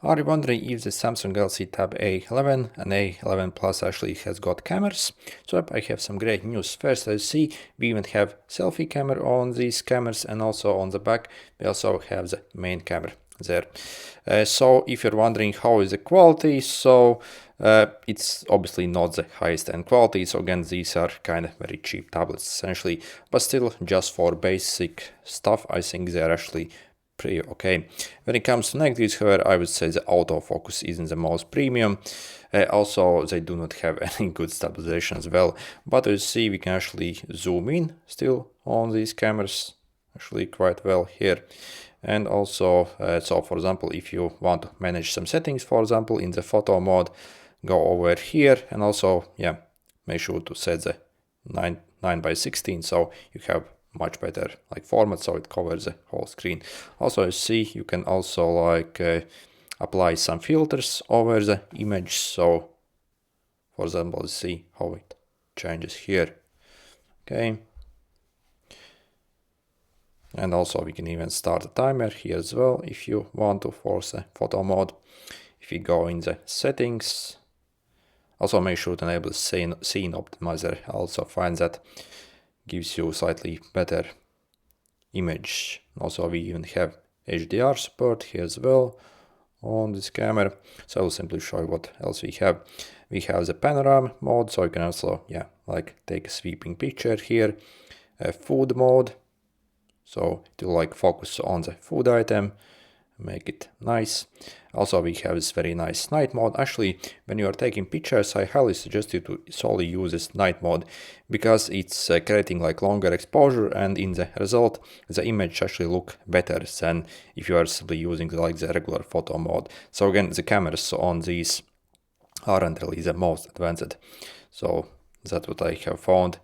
Are you wondering if the Samsung Galaxy Tab A11 and A11 Plus actually has got cameras? So yep, I have some great news. First, as you see, we even have selfie camera on these cameras, and also on the back we also have the main camera there. So if you're wondering how is the quality, so it's obviously not the highest end quality. So again, these are kind of very cheap tablets essentially, but still just for basic stuff, I think they're actually pretty okay. When it comes to negatives, however, I would say the autofocus isn't the most premium. Also, they do not have any good stabilization as well. But as you see, we can actually zoom in still on these cameras, actually quite well here. And also, so for example, if you want to manage some settings, for example, in the photo mode, go over here and also, yeah, make sure to set the 9:16, so you have much better like format, so it covers the whole screen. Also, you see, you can also like apply some filters over the image. So for example, see how it changes here. Okay, and also we can even start a timer here as well if you want to force a photo mode. If you go in the settings, also make sure to enable scene optimizer. Also find that gives you slightly better image. Also, we even have HDR support here as well on this camera. So I'll simply show you what else we have. We have the panorama mode, so you can also, yeah, like take a sweeping picture here. Food mode, so to like focus on the food item, make it nice. Also, we have this very nice night mode. Actually, when you are taking pictures, I highly suggest you to solely use this night mode, because it's creating like longer exposure, and in the result the image actually look better than if you are simply using like the regular photo mode. So again, the cameras on these aren't really the most advanced, so that's what I have found.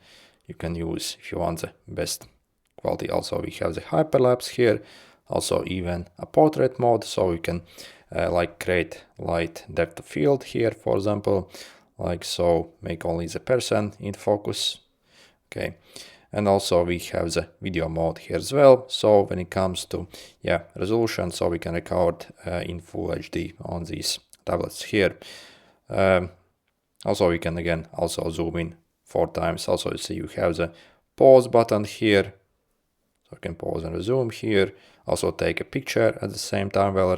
You can use if you want the best quality. Also, we have the hyperlapse here. Also even a portrait mode, so you can like create light depth of field here, for example, like so, make only the person in focus. Okay, and also we have the video mode here as well. So when it comes to, yeah, resolution, so we can record in full HD on these tablets here. Also we can again also zoom in 4 times. Also you see you have the pause button here, so I can pause and resume here. Also take a picture at the same time while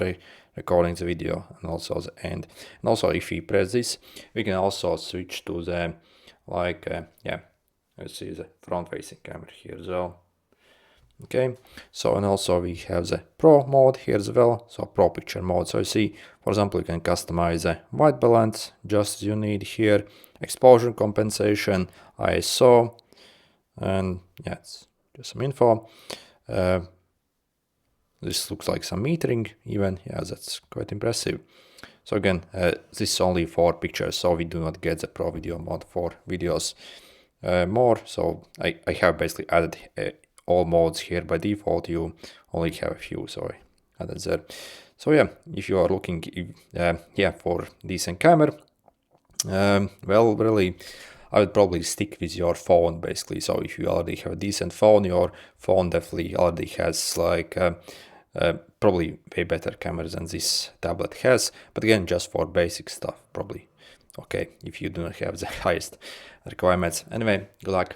recording the video, and also the end. And also if we press this, we can also switch to the like yeah, let's see the front facing camera here as well. Okay, so and also we have the pro mode here as well, so pro picture mode. So you see, for example, you can customize the white balance just as you need here, exposure compensation, ISO, and yeah, it's just some info. This looks like some metering even. Yeah, that's quite impressive. So again, this is only for pictures, so we do not get the pro video mode for videos more. So I have basically added all modes here by default. You only have a few, so I added there. So yeah, if you are looking yeah, for decent camera, well, really, I would probably stick with your phone basically. So if you already have a decent phone, your phone definitely already has like probably way better cameras than this tablet has. But again, just for basic stuff, probably okay if you do not have the highest requirements. Anyway, good luck.